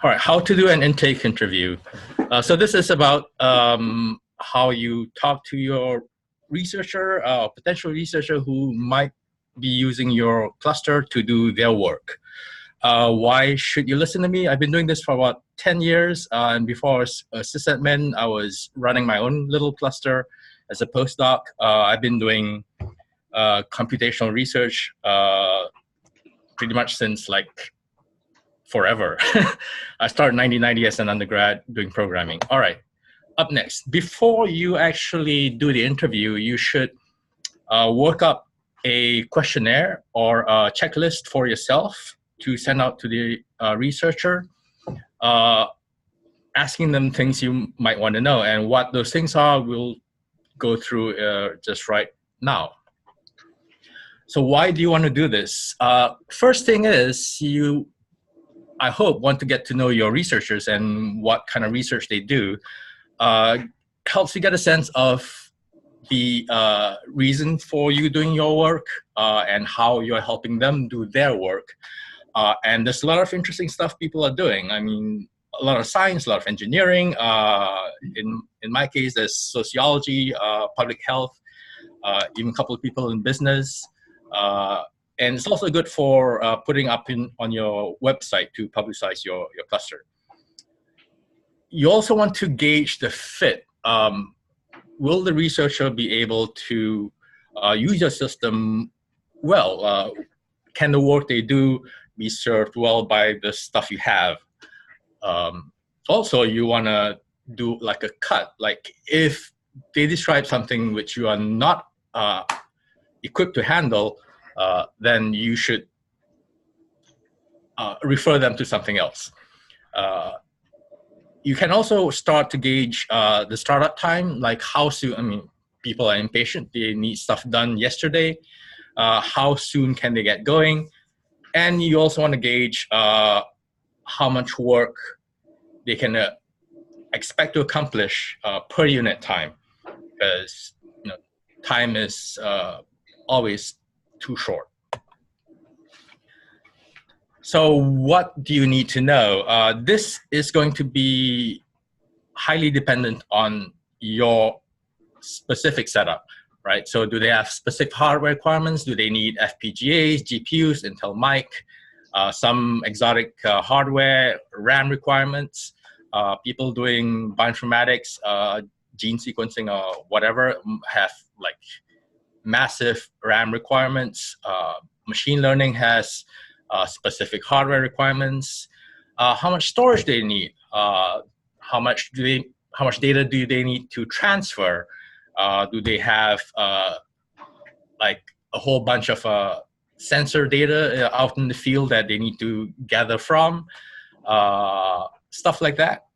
All right, how to do an intake interview. So this is about how you talk to your researcher, potential researcher who might be using your cluster to do their work. Why should you listen to me? I've been doing this for about 10 years, and before I was a sysadmin, I was running my own little cluster as a postdoc. I've been doing computational research pretty much since like forever. I started in 1990 as an undergrad doing programming. All right, up next, before you actually do the interview, you should work up a questionnaire or a checklist for yourself to send out to the researcher, asking them things you might want to know. And what those things are, we'll go through just right now. So why do you want to do this? First thing is you, I hope, want to get to know your researchers and what kind of research they do. Helps you get a sense of the reason for you doing your work and how you're helping them do their work. And there's a lot of interesting stuff people are doing. I mean, a lot of science, a lot of engineering. In my case, there's sociology, public health, even a couple of people in business. And it's also good for putting up on your website to publicize your cluster. You also want to gauge the fit. Will the researcher be able to use your system well? Can the work they do be served well by the stuff you have? Also, you want to do like a cut. Like if they describe something which you are not equipped to handle, then you should refer them to something else. You can also start to gauge the startup time, like how soon, I mean, people are impatient, they need stuff done yesterday. How soon can they get going? And you also want to gauge how much work they can expect to accomplish per unit time, because time is always too short. So what do you need to know? This is going to be highly dependent on your specific setup, right? So do they have specific hardware requirements? Do they need FPGAs, GPUs, Intel mic, some exotic hardware, RAM requirements? People doing bioinformatics, gene sequencing or whatever have like massive RAM requirements. Machine learning has specific hardware requirements. How much storage they need? How much data do they need to transfer? Do they have like a whole bunch of sensor data out in the field that they need to gather from? Stuff like that.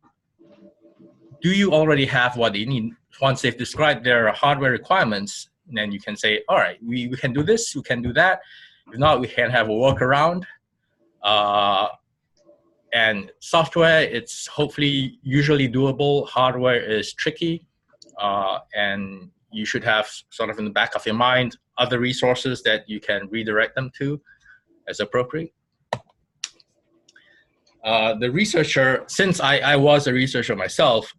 Do you already have what they need? Once they've described their hardware requirements, then you can say, all right, we can do this, we can do that. If not, we can have a workaround. And software, it's hopefully usually doable. Hardware is tricky. And you should have sort of in the back of your mind other resources that you can redirect them to as appropriate. The researcher, since I was a researcher myself,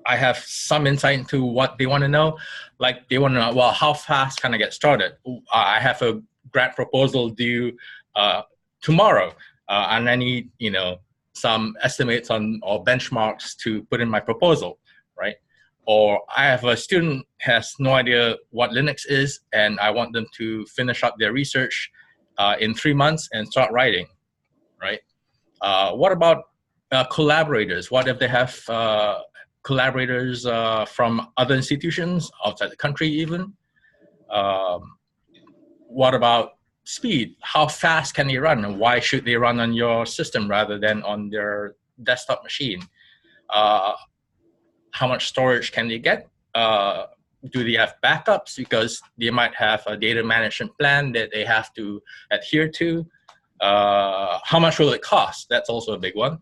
I have some insight into what they want to know. Like they want to know, well, how fast can I get started? I have a grant proposal due tomorrow, and I need some estimates on or benchmarks to put in my proposal, right? Or I have a student has no idea what Linux is, and I want them to finish up their research in 3 months and start writing, right? What about collaborators? What if they have collaborators from other institutions outside the country even? What about speed? How fast can they run? And why should they run on your system rather than on their desktop machine? How much storage can they get? Do they have backups? Because they might have a data management plan that they have to adhere to. How much will it cost? That's also a big one.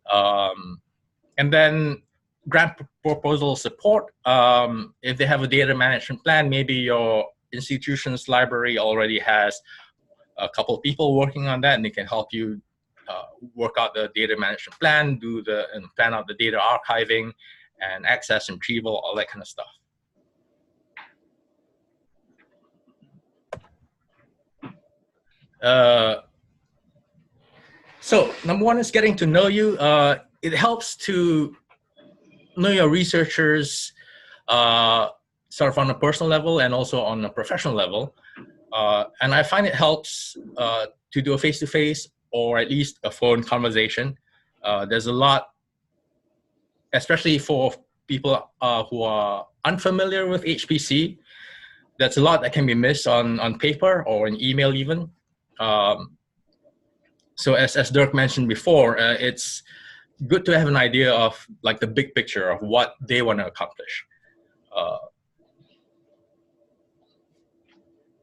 And then grant proposal support. If they have a data management plan, maybe your institution's library already has a couple of people working on that, and they can help you work out the data management plan, and plan out the data archiving and access and retrieval, all that kind of stuff. So number one is getting to know you. It helps to know your researchers sort of on a personal level and also on a professional level. And I find it helps to do a face-to-face or at least a phone conversation. There's a lot, especially for people who are unfamiliar with HPC, that's a lot that can be missed on paper or in email even. So as Dirk mentioned before, it's good to have an idea of like the big picture of what they want to accomplish.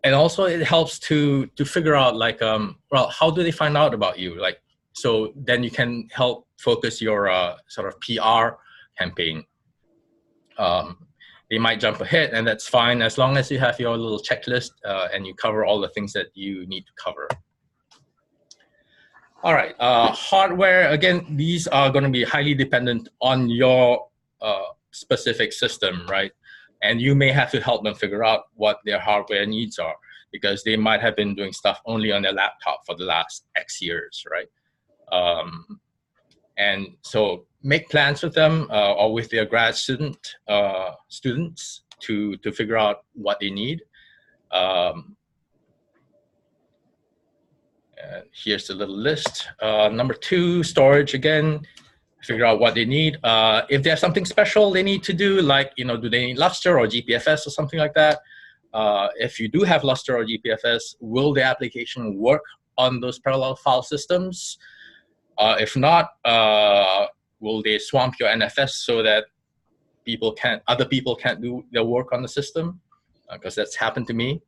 And also it helps to figure out like, well, how do they find out about you? Like, so then you can help focus your sort of PR campaign. They might jump ahead and that's fine as long as you have your little checklist and you cover all the things that you need to cover. All right, hardware, again, these are going to be highly dependent on your specific system, right? And you may have to help them figure out what their hardware needs are because they might have been doing stuff only on their laptop for the last X years, right? And so make plans with them or with their grad students to figure out what they need. And here's the little list. Number two, storage again. Figure out what they need. If there's something special they need to do, like, you know, do they need Lustre or GPFS or something like that? If you do have Lustre or GPFS, will the application work on those parallel file systems? If not, will they swamp your NFS so that other people can't do their work on the system? Because that's happened to me.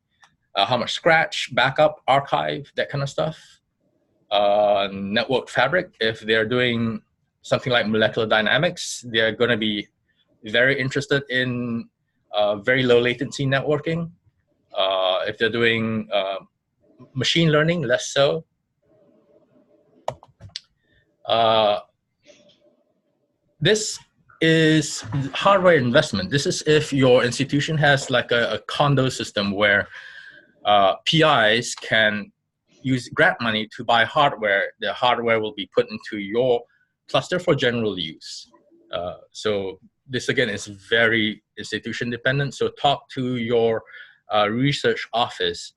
How much scratch, backup, archive, that kind of stuff. Network fabric, if they're doing something like molecular dynamics, they're going to be very interested in very low latency networking. If they're doing machine learning, less so. This is hardware investment. This is if your institution has like a condo system where PIs can use grant money to buy hardware. The hardware will be put into your cluster for general use. So this again is very institution dependent. So talk to your research office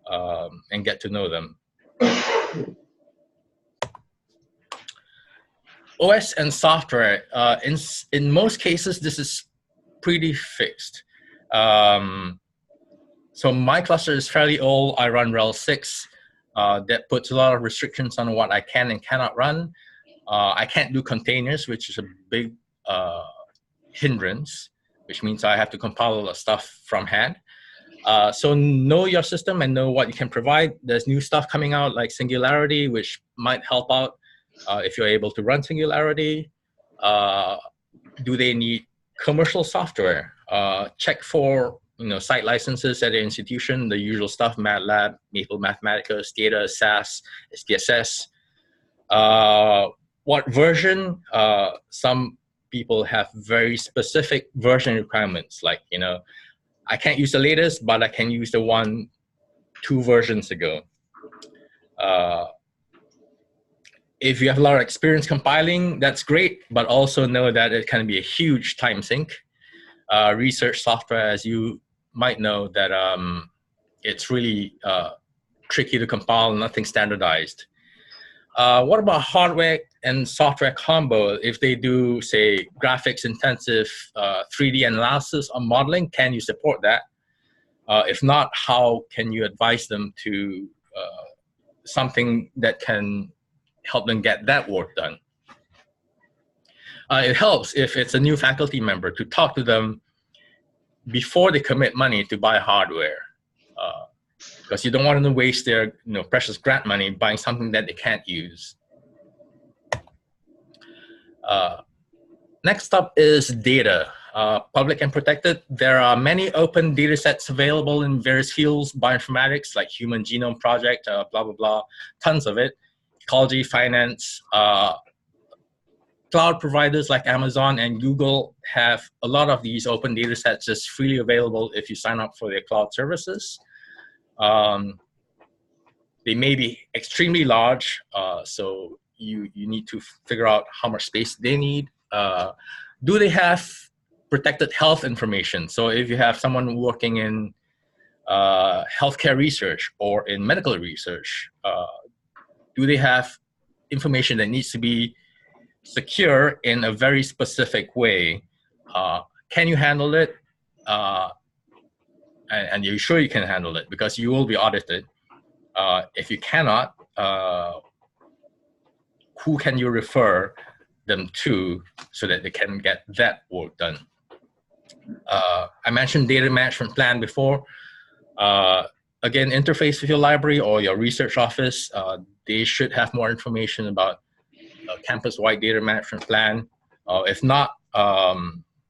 and get to know them. OS and software, in most cases, this is pretty fixed. So my cluster is fairly old. I run RHEL 6. That puts a lot of restrictions on what I can and cannot run. I can't do containers, which is a big hindrance, which means I have to compile all the stuff from hand. So know your system and know what you can provide. There's new stuff coming out like Singularity, which might help out if you're able to run Singularity. Do they need commercial software? Check for site licenses at the institution, the usual stuff: MATLAB, Maple Mathematica, Stata, SAS, SPSS. What version? Some people have very specific version requirements, like, I can't use the latest, but I can use the one 2 versions ago. If you have a lot of experience compiling, that's great, but also know that it can be a huge time sink. Research software, as you might know, that it's really tricky to compile, nothing standardized. What about hardware and software combo? If they do, say, graphics intensive 3D analysis or modeling, can you support that? If not, how can you advise them to something that can help them get that work done? It helps if it's a new faculty member to talk to them before they commit money to buy hardware, because you don't want them to waste their precious grant money buying something that they can't use. Next up is data, public and protected. There are many open data sets available in various fields, bioinformatics, like Human Genome Project, blah, blah, blah, tons of it. ecology, finance. Cloud providers like Amazon and Google have a lot of these open data sets just freely available if you sign up for their cloud services. They may be extremely large, so you need to figure out how much space they need. Do they have protected health information? So if you have someone working in healthcare research or in medical research, do they have information that needs to be secure in a very specific way? Can you handle it? And you're sure you can handle it because you will be audited. If you cannot, who can you refer them to so that they can get that work done? I mentioned data management plan before. Again, interface with your library or your research office. They should have more information about a campus-wide data management plan. If not,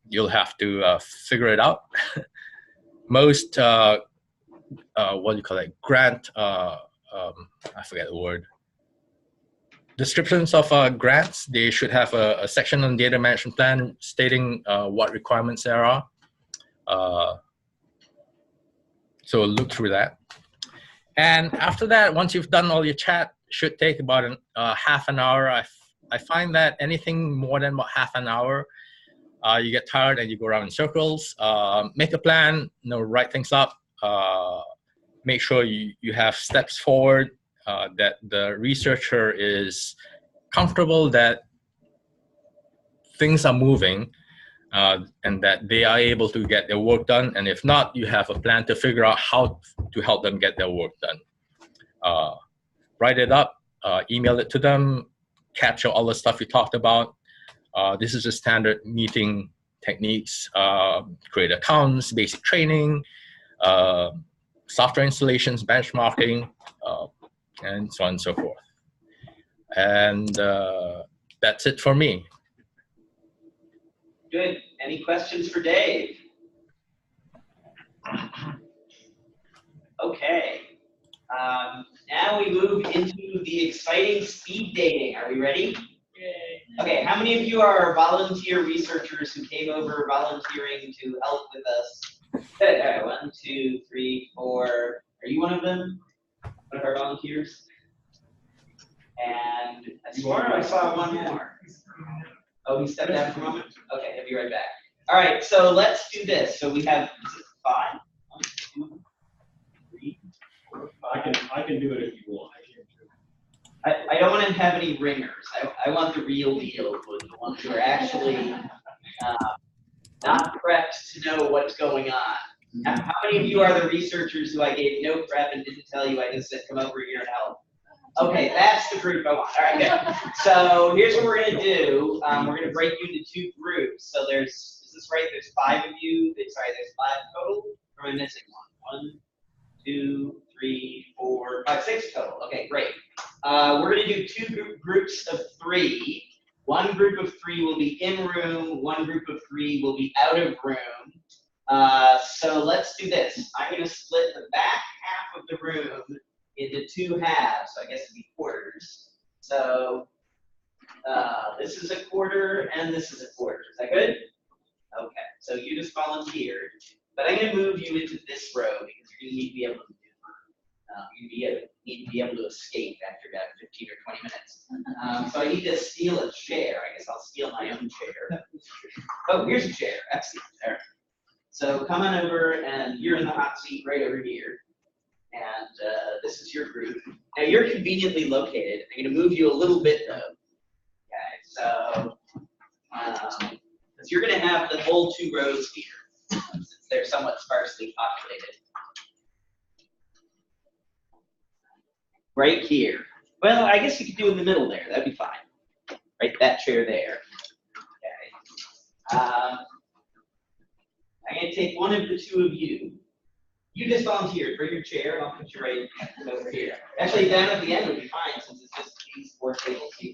you'll have to figure it out. Most, what do you call it, grant, I forget the word, descriptions of grants, they should have a section on data management plan stating what requirements there are. So look through that. And after that, once you've done all your chat, should take about half an hour. I find that anything more than about half an hour, you get tired and you go around in circles. Make a plan, write things up. Make sure you have steps forward, that the researcher is comfortable that things are moving, and that they are able to get their work done. And if not, you have a plan to figure out how to help them get their work done. Write it up, email it to them, capture all the stuff we talked about. This is the standard meeting techniques: create accounts, basic training, software installations, benchmarking, and so on and so forth. And that's it for me. Good. Any questions for Dave? Okay. Now we move into the exciting speed dating. Are we ready? Yay. Okay, how many of you are volunteer researchers who came over volunteering to help with us? Good. All right, 1, 2, 3, 4. Are you one of them? One of our volunteers? And as far as I saw one more. Oh, he stepped out for a moment? Okay, he'll be right back. All right, so let's do this. So we have, is it 5? 1, 2, 3, 4, 5. I can do it if you want. I don't want to have any ringers. I want the real deal, the ones who are actually not prepped to know what's going on. Now, how many of you are the researchers who I gave no prep and didn't tell you I just said come over here and help? Okay, that's the group I want. All right, good. So here's what we're going to do. We're going to break you into 2 groups. So there's, is this right? There's 5 of you. Sorry, there's 5 total. Or am I missing one? 1, 2, 3, 4, 5, 6 total. Okay, great. We're going to do 2 groups of 3. One group of 3 will be in room. One group of 3 will be out of room. So let's do this. I'm going to split the back half of the room into 2 halves. So I guess it'd be quarters. So this is a quarter and this is a quarter. Is that good? Okay. So you just volunteered, but I'm going to move you into this row because you're going to need to be able to do. You need to be able to escape after about 15 or 20 minutes. So I need to steal a chair. I guess I'll steal my own chair. Oh, here's a chair. Excellent. There. So come on over, and you're in the hot seat right over here. And this is your group. Now you're conveniently located. I'm going to move you a little bit though. Okay, so because you're going to have the whole 2 rows here, since they're somewhat sparsely populated. Right here. Well, I guess you could do in the middle there. That'd be fine. Right, that chair there. Okay. I'm going to take one of the 2 of you. You just volunteered. Bring your chair, and I'll put you right over here. Actually, down at the end would be fine since it's just these 4 tables here.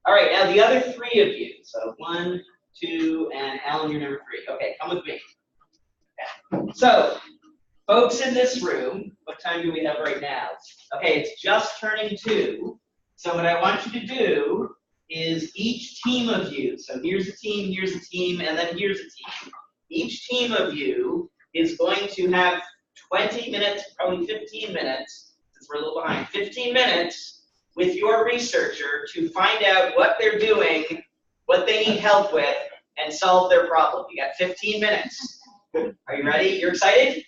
All right, now the other 3 of you. So 1, 2, and Alan, you're number 3. Okay, come with me. Okay. So, folks in this room, what time do we have right now? Okay, it's just turning 2. So what I want you to do is each team of you, so here's a team, and then here's a team. Each team of you is going to have 20 minutes, probably 15 minutes, since we're a little behind, 15 minutes with your researcher to find out what they're doing, what they need help with, and solve their problem. You got 15 minutes. Are you ready? You're excited?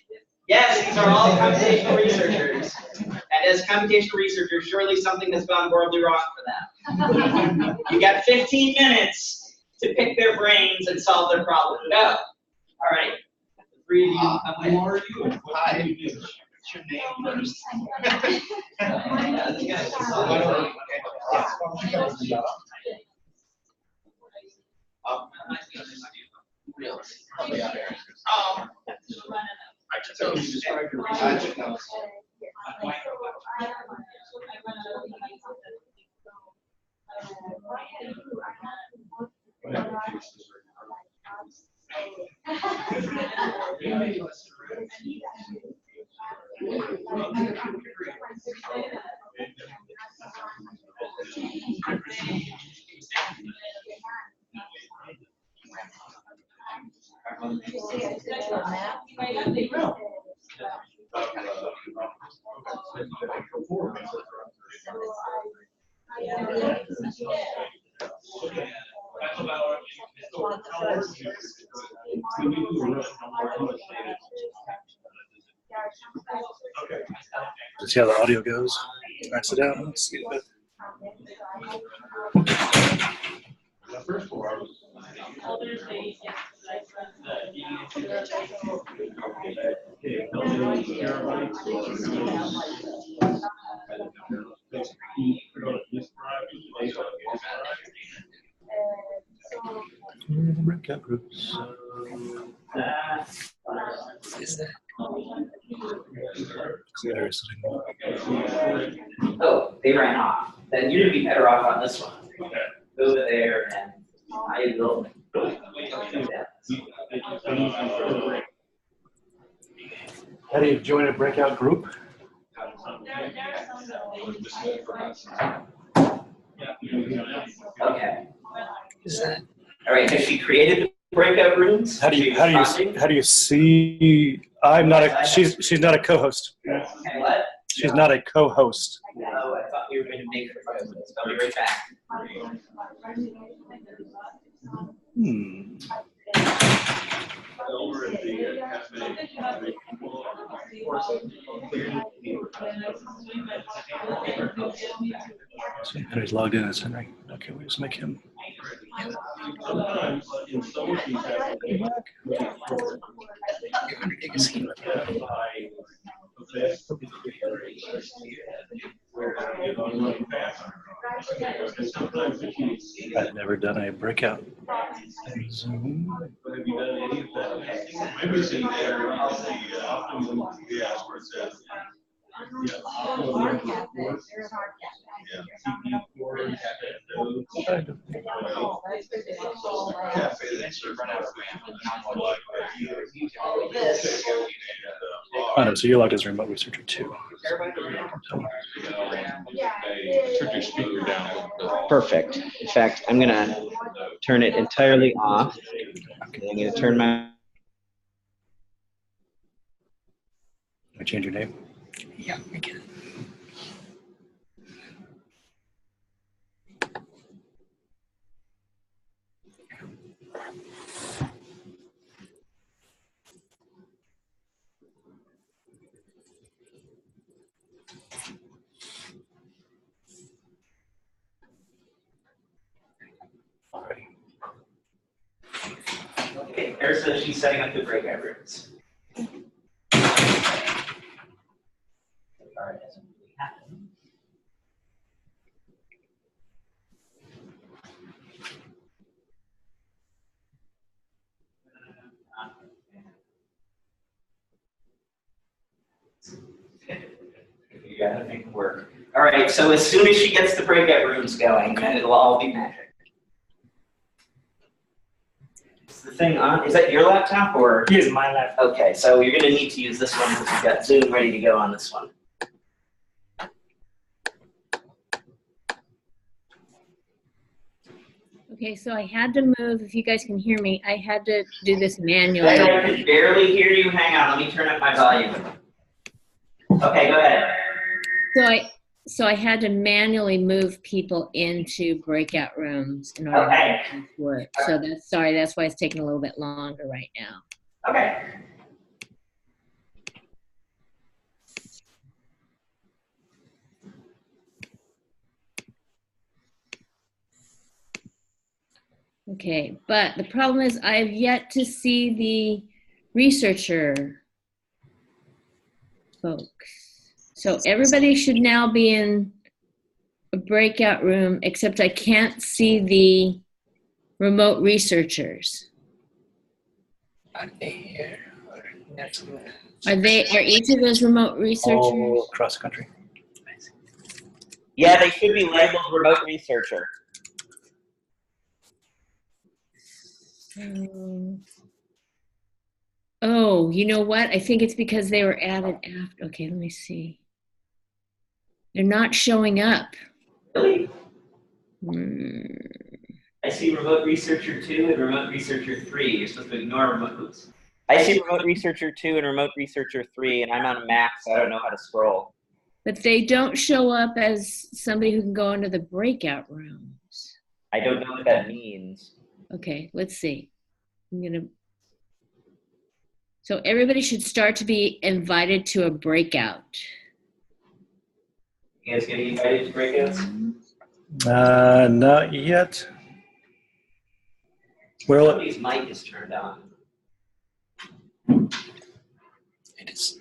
Yes, these are all computational researchers. And as computational researchers, surely something has gone horribly wrong for them. You got 15 minutes to pick their brains and solve their problem. Go. All right. The three of you. Who are you? Hi. What's your name first? Really? So you describe your research. See how the audio goes. Max it down. Let's see a bit. Breakout groups. Is that? Oh, they ran off. Then you're gonna be better off on this one. Go over there and I will. How do you join a breakout group? Okay. Is that? All right. Has she created the breakout rooms? How do you see? I'm not a. She's not a co-host. And what? She's not a co-host. Oh, I thought we were going to make her co-host. I'll be right back. So Henry's logged in as Henry. Okay, we just make him. I've never done a breakout in Zoom. I know, so you're logged as a remote researcher too. Perfect. In fact, I'm going to turn it entirely off. I'm going to turn my... Can I change your name? Yeah, I can. Okay, there's so she's setting up the breakout rooms. You gotta make it work. All right, so as soon as she gets the breakout rooms going, then it'll all be magic. Is the thing on? Is that your laptop or? Yes, my laptop. Okay, so you're gonna need to use this one because we've got Zoom ready to go on this one. Okay, so I had to move, if you guys can hear me, I had to do this manually. I can barely hear you. Hang on, let me turn up my volume. Okay, go ahead. So I had to manually move people into breakout rooms in order to make this work. So that's why it's taking a little bit longer right now. Okay. Okay, but the problem is I have yet to see the researcher folks. So everybody should now be in a breakout room, except I can't see the remote researchers. Are they here? Are each of those remote researchers? All across the country. Yeah, they should be labeled remote researcher. Oh, you know what? I think it's because they were added after. Okay, let me see. They're not showing up. Really? Hmm. I see remote researcher 2 and remote researcher 3. You're supposed to ignore remote. I see remote researcher 2 and remote researcher 3, and I'm on a Mac, so I don't know how to scroll. But they don't show up as somebody who can go into the breakout rooms. I don't know what that means. Okay, let's see. So everybody should start to be invited to a breakout. You guys getting invited to breakouts? Not yet. Where Somebody's mic is turned on. it is.